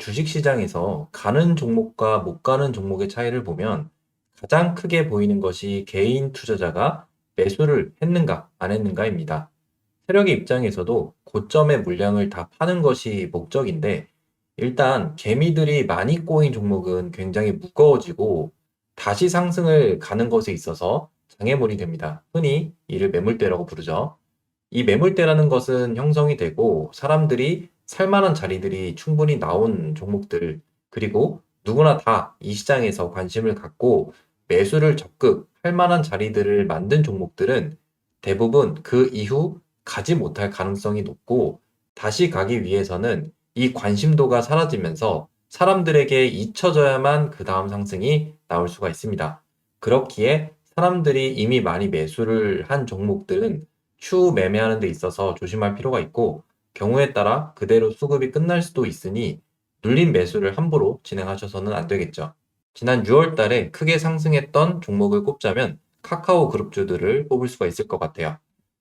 주식시장에서 가는 종목과 못 가는 종목의 차이를 보면 가장 크게 보이는 것이 개인 투자자가 매수를 했는가 안 했는가입니다. 세력의 입장에서도 고점의 물량을 다 파는 것이 목적인데 일단 개미들이 많이 꼬인 종목은 굉장히 무거워지고 다시 상승을 가는 것에 있어서 장애물이 됩니다. 흔히 이를 매물대라고 부르죠. 이 매물대라는 것은 형성이 되고 사람들이 살만한 자리들이 충분히 나온 종목들, 그리고 누구나 다 이 시장에서 관심을 갖고 매수를 적극 할 만한 자리들을 만든 종목들은 대부분 그 이후 가지 못할 가능성이 높고 다시 가기 위해서는 이 관심도가 사라지면서 사람들에게 잊혀져야만 그 다음 상승이 나올 수가 있습니다. 그렇기에 사람들이 이미 많이 매수를 한 종목들은 추후 매매하는 데 있어서 조심할 필요가 있고 경우에 따라 그대로 수급이 끝날 수도 있으니 눌린 매수를 함부로 진행하셔서는 안 되겠죠. 지난 6월 달에 크게 상승했던 종목을 꼽자면 카카오 그룹주들을 뽑을 수가 있을 것 같아요.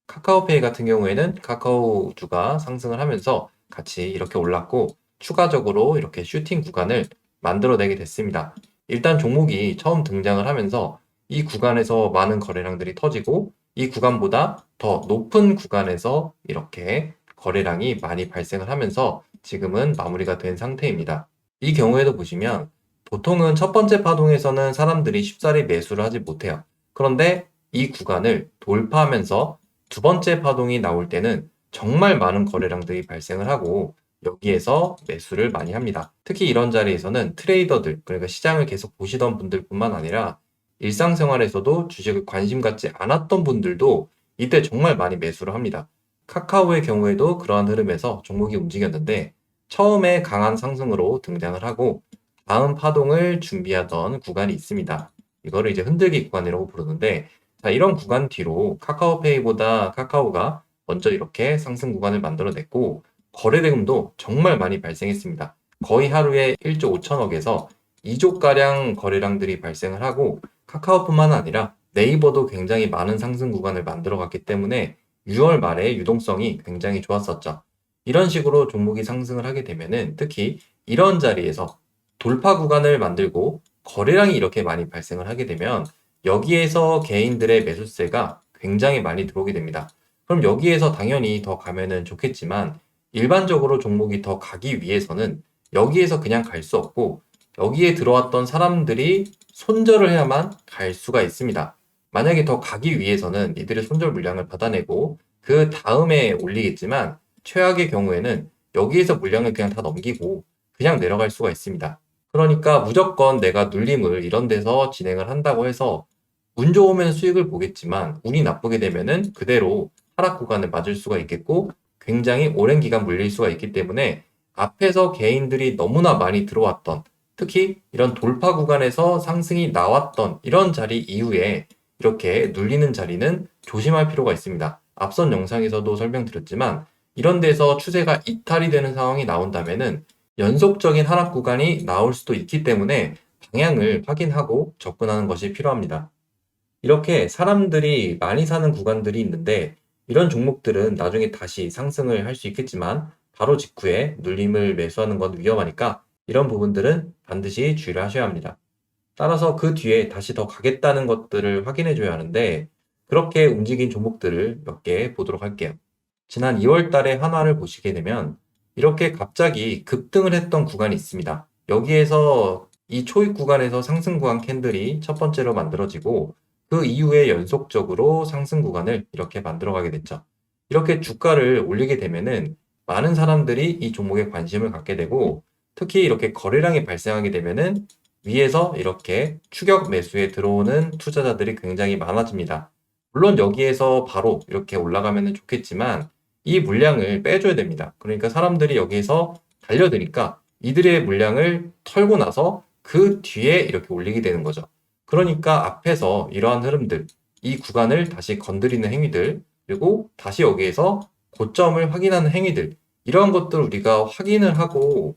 카카오페이 같은 경우에는 카카오주가 상승을 하면서 같이 이렇게 올랐고 추가적으로 이렇게 슈팅 구간을 만들어내게 됐습니다. 일단 종목이 처음 등장을 하면서 이 구간에서 많은 거래량들이 터지고 이 구간보다 더 높은 구간에서 이렇게 거래량이 많이 발생을 하면서 지금은 마무리가 된 상태입니다. 이 경우에도 보시면 보통은 첫 번째 파동에서는 사람들이 쉽사리 매수를 하지 못해요. 그런데 이 구간을 돌파하면서 두 번째 파동이 나올 때는 정말 많은 거래량들이 발생을 하고 여기에서 매수를 많이 합니다. 특히 이런 자리에서는 트레이더들, 그러니까 시장을 계속 보시던 분들뿐만 아니라 일상생활에서도 주식을 관심 갖지 않았던 분들도 이때 정말 많이 매수를 합니다. 카카오의 경우에도 그러한 흐름에서 종목이 움직였는데 처음에 강한 상승으로 등장을 하고 다음 파동을 준비하던 구간이 있습니다. 이거를 이제 흔들기 구간이라고 부르는데 자, 이런 구간 뒤로 카카오페이보다 카카오가 먼저 이렇게 상승 구간을 만들어냈고 거래 대금도 정말 많이 발생했습니다. 거의 하루에 1조 5천억에서 2조가량 거래량들이 발생을 하고 카카오뿐만 아니라 네이버도 굉장히 많은 상승 구간을 만들어갔기 때문에 6월 말에 유동성이 굉장히 좋았었죠. 이런 식으로 종목이 상승을 하게 되면은 특히 이런 자리에서 돌파 구간을 만들고 거래량이 이렇게 많이 발생을 하게 되면 여기에서 개인들의 매수세가 굉장히 많이 들어오게 됩니다. 그럼 여기에서 당연히 더 가면은 좋겠지만 일반적으로 종목이 더 가기 위해서는 여기에서 그냥 갈 수 없고 여기에 들어왔던 사람들이 손절을 해야만 갈 수가 있습니다. 만약에 더 가기 위해서는 이들의 손절 물량을 받아내고 그 다음에 올리겠지만 최악의 경우에는 여기에서 물량을 그냥 다 넘기고 그냥 내려갈 수가 있습니다. 그러니까 무조건 내가 눌림을 이런 데서 진행을 한다고 해서 운 좋으면 수익을 보겠지만 운이 나쁘게 되면은 그대로 하락 구간을 맞을 수가 있겠고 굉장히 오랜 기간 물릴 수가 있기 때문에 앞에서 개인들이 너무나 많이 들어왔던 특히 이런 돌파 구간에서 상승이 나왔던 이런 자리 이후에 이렇게 눌리는 자리는 조심할 필요가 있습니다. 앞선 영상에서도 설명드렸지만 이런 데서 추세가 이탈이 되는 상황이 나온다면은 연속적인 하락 구간이 나올 수도 있기 때문에 방향을 확인하고 접근하는 것이 필요합니다. 이렇게 사람들이 많이 사는 구간들이 있는데 이런 종목들은 나중에 다시 상승을 할 수 있겠지만 바로 직후에 눌림을 매수하는 건 위험하니까 이런 부분들은 반드시 주의를 하셔야 합니다. 따라서 그 뒤에 다시 더 가겠다는 것들을 확인해 줘야 하는데 그렇게 움직인 종목들을 몇 개 보도록 할게요. 지난 2월 달에 한화를 보시게 되면 이렇게 갑자기 급등을 했던 구간이 있습니다. 여기에서 이 초입 구간에서 상승 구간 캔들이 첫 번째로 만들어지고 그 이후에 연속적으로 상승 구간을 이렇게 만들어가게 됐죠. 이렇게 주가를 올리게 되면은 많은 사람들이 이 종목에 관심을 갖게 되고 특히 이렇게 거래량이 발생하게 되면은 위에서 이렇게 추격 매수에 들어오는 투자자들이 굉장히 많아집니다. 물론 여기에서 바로 이렇게 올라가면 좋겠지만 이 물량을 빼줘야 됩니다. 그러니까 사람들이 여기에서 달려드니까 이들의 물량을 털고 나서 그 뒤에 이렇게 올리게 되는 거죠. 그러니까 앞에서 이러한 흐름들, 이 구간을 다시 건드리는 행위들, 그리고 다시 여기에서 고점을 확인하는 행위들, 이러한 것들을 우리가 확인을 하고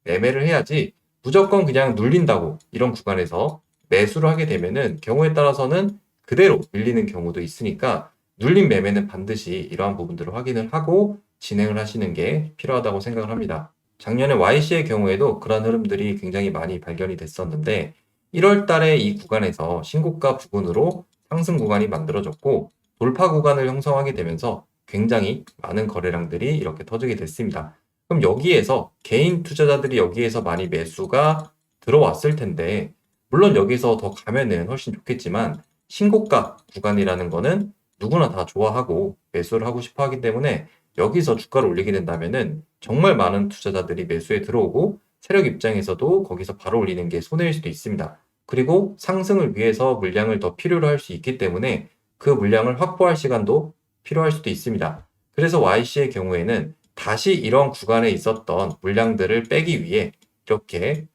매매를 해야지 무조건 그냥 눌린다고 이런 구간에서 매수를 하게 되면은 경우에 따라서는 그대로 밀리는 경우도 있으니까 눌린 매매는 반드시 이러한 부분들을 확인을 하고 진행을 하시는 게 필요하다고 생각을 합니다. 작년에 YC의 경우에도 그런 흐름들이 굉장히 많이 발견이 됐었는데 1월 달에 이 구간에서 신고가 부근으로 상승 구간이 만들어졌고 돌파 구간을 형성하게 되면서 굉장히 많은 거래량들이 이렇게 터지게 됐습니다. 그럼 여기에서 개인 투자자들이 여기에서 많이 매수가 들어왔을 텐데 물론 여기서 더 가면은 훨씬 좋겠지만 신고가 구간이라는 거는 누구나 다 좋아하고 매수를 하고 싶어 하기 때문에 여기서 주가를 올리게 된다면은 정말 많은 투자자들이 매수에 들어오고 세력 입장에서도 거기서 바로 올리는 게 손해일 수도 있습니다. 그리고 상승을 위해서 물량을 더 필요로 할 수 있기 때문에 그 물량을 확보할 시간도 필요할 수도 있습니다. 그래서 YC의 경우에는 다시 이런 구간에 있었던 물량들을 빼기 위해 이렇게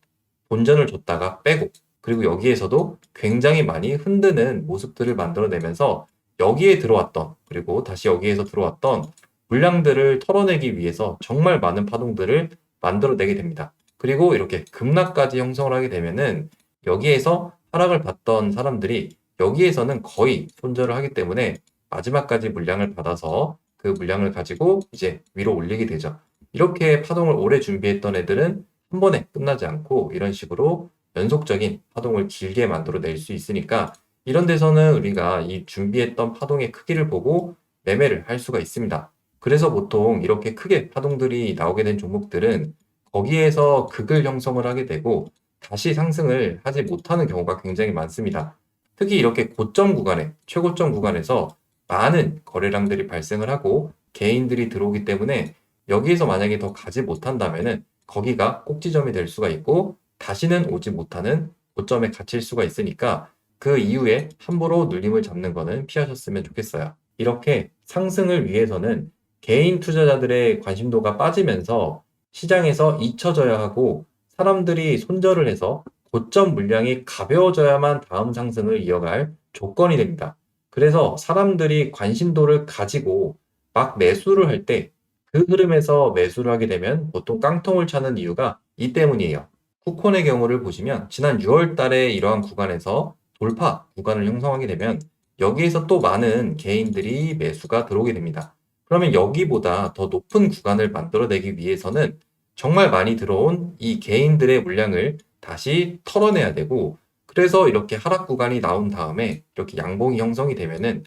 본전을 줬다가 빼고 그리고 여기에서도 굉장히 많이 흔드는 모습들을 만들어내면서 여기에 들어왔던 그리고 다시 여기에서 들어왔던 물량들을 털어내기 위해서 정말 많은 파동들을 만들어내게 됩니다. 그리고 이렇게 급락까지 형성을 하게 되면은 여기에서 하락을 받던 사람들이 여기에서는 거의 손절을 하기 때문에 마지막까지 물량을 받아서 그 물량을 가지고 이제 위로 올리게 되죠. 이렇게 파동을 오래 준비했던 애들은 한 번에 끝나지 않고 이런 식으로 연속적인 파동을 길게 만들어낼 수 있으니까 이런 데서는 우리가 이 준비했던 파동의 크기를 보고 매매를 할 수가 있습니다. 그래서 보통 이렇게 크게 파동들이 나오게 된 종목들은 거기에서 극을 형성을 하게 되고 다시 상승을 하지 못하는 경우가 굉장히 많습니다. 특히 이렇게 고점 구간에, 최고점 구간에서 많은 거래량들이 발생을 하고 개인들이 들어오기 때문에 여기에서 만약에 더 가지 못한다면은 거기가 꼭지점이 될 수가 있고 다시는 오지 못하는 고점에 갇힐 수가 있으니까 그 이후에 함부로 눌림을 잡는 거는 피하셨으면 좋겠어요. 이렇게 상승을 위해서는 개인 투자자들의 관심도가 빠지면서 시장에서 잊혀져야 하고 사람들이 손절을 해서 고점 물량이 가벼워져야만 다음 상승을 이어갈 조건이 됩니다. 그래서 사람들이 관심도를 가지고 막 매수를 할 때 그 흐름에서 매수를 하게 되면 보통 깡통을 차는 이유가 이 때문이에요. 쿠폰의 경우를 보시면 지난 6월 달에 이러한 구간에서 돌파 구간을 형성하게 되면 여기에서 또 많은 개인들이 매수가 들어오게 됩니다. 그러면 여기보다 더 높은 구간을 만들어내기 위해서는 정말 많이 들어온 이 개인들의 물량을 다시 털어내야 되고 그래서 이렇게 하락 구간이 나온 다음에 이렇게 양봉이 형성이 되면은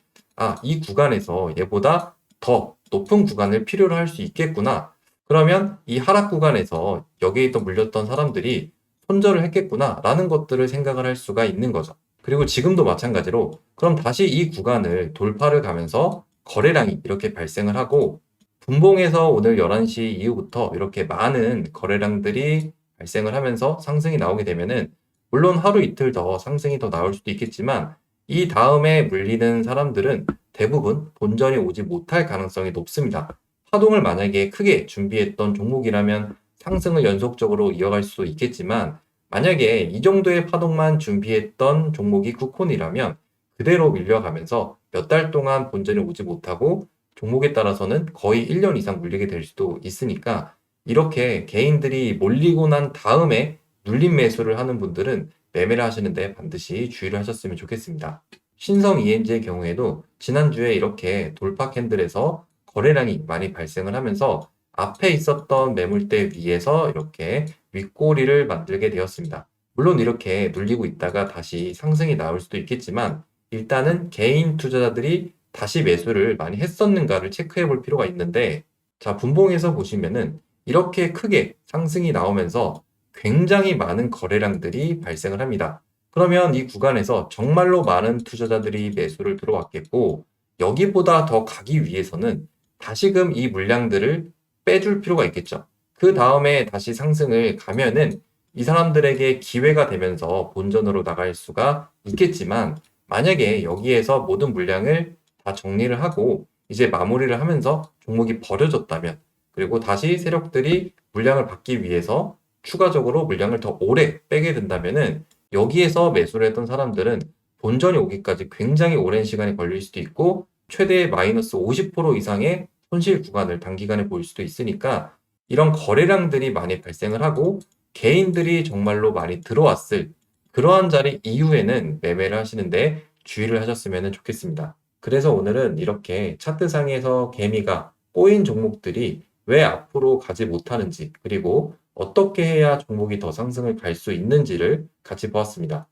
이 구간에서 얘보다 더 높은 구간을 필요로 할 수 있겠구나. 그러면 이 하락 구간에서 여기에 또 물렸던 사람들이 손절을 했겠구나 라는 것들을 생각을 할 수가 있는 거죠. 그리고 지금도 마찬가지로 그럼 다시 이 구간을 돌파를 가면서 거래량이 이렇게 발생을 하고 분봉에서 오늘 11시 이후부터 이렇게 많은 거래량들이 발생을 하면서 상승이 나오게 되면은 물론 하루 이틀 더 상승이 더 나올 수도 있겠지만 이 다음에 물리는 사람들은 대부분 본전이 오지 못할 가능성이 높습니다. 파동을 만약에 크게 준비했던 종목이라면 상승을 연속적으로 이어갈 수도 있겠지만 만약에 이 정도의 파동만 준비했던 종목이 쿠폰이라면 그대로 밀려가면서 몇 달 동안 본전이 오지 못하고 종목에 따라서는 거의 1년 이상 물리게 될 수도 있으니까 이렇게 개인들이 몰리고 난 다음에 눌림 매수를 하는 분들은 매매를 하시는데 반드시 주의를 하셨으면 좋겠습니다. 신성 ENG의 경우에도 지난주에 이렇게 돌파 캔들에서 거래량이 많이 발생을 하면서 앞에 있었던 매물대 위에서 이렇게 윗꼬리를 만들게 되었습니다. 물론 이렇게 눌리고 있다가 다시 상승이 나올 수도 있겠지만 일단은 개인 투자자들이 다시 매수를 많이 했었는가를 체크해 볼 필요가 있는데 자, 분봉에서 보시면은 이렇게 크게 상승이 나오면서 굉장히 많은 거래량들이 발생을 합니다. 그러면 이 구간에서 정말로 많은 투자자들이 매수를 들어왔겠고 여기보다 더 가기 위해서는 다시금 이 물량들을 빼줄 필요가 있겠죠. 그 다음에 다시 상승을 가면은 이 사람들에게 기회가 되면서 본전으로 나갈 수가 있겠지만 만약에 여기에서 모든 물량을 다 정리를 하고 이제 마무리를 하면서 종목이 버려졌다면 그리고 다시 세력들이 물량을 받기 위해서 추가적으로 물량을 더 오래 빼게 된다면은 여기에서 매수를 했던 사람들은 본전이 오기까지 굉장히 오랜 시간이 걸릴 수도 있고 최대 마이너스 50% 이상의 손실 구간을 단기간에 보일 수도 있으니까 이런 거래량들이 많이 발생을 하고 개인들이 정말로 많이 들어왔을 그러한 자리 이후에는 매매를 하시는데 주의를 하셨으면 좋겠습니다. 그래서 오늘은 이렇게 차트상에서 개미가 꼬인 종목들이 왜 앞으로 가지 못하는지, 그리고 어떻게 해야 종목이 더 상승을 갈 수 있는지를 같이 보았습니다.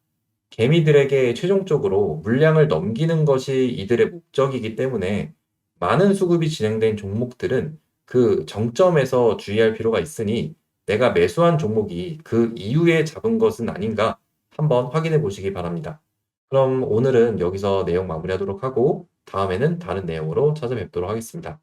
개미들에게 최종적으로 물량을 넘기는 것이 이들의 목적이기 때문에 많은 수급이 진행된 종목들은 그 정점에서 주의할 필요가 있으니 내가 매수한 종목이 그 이후에 잡은 것은 아닌가 한번 확인해 보시기 바랍니다. 그럼 오늘은 여기서 내용 마무리하도록 하고 다음에는 다른 내용으로 찾아뵙도록 하겠습니다.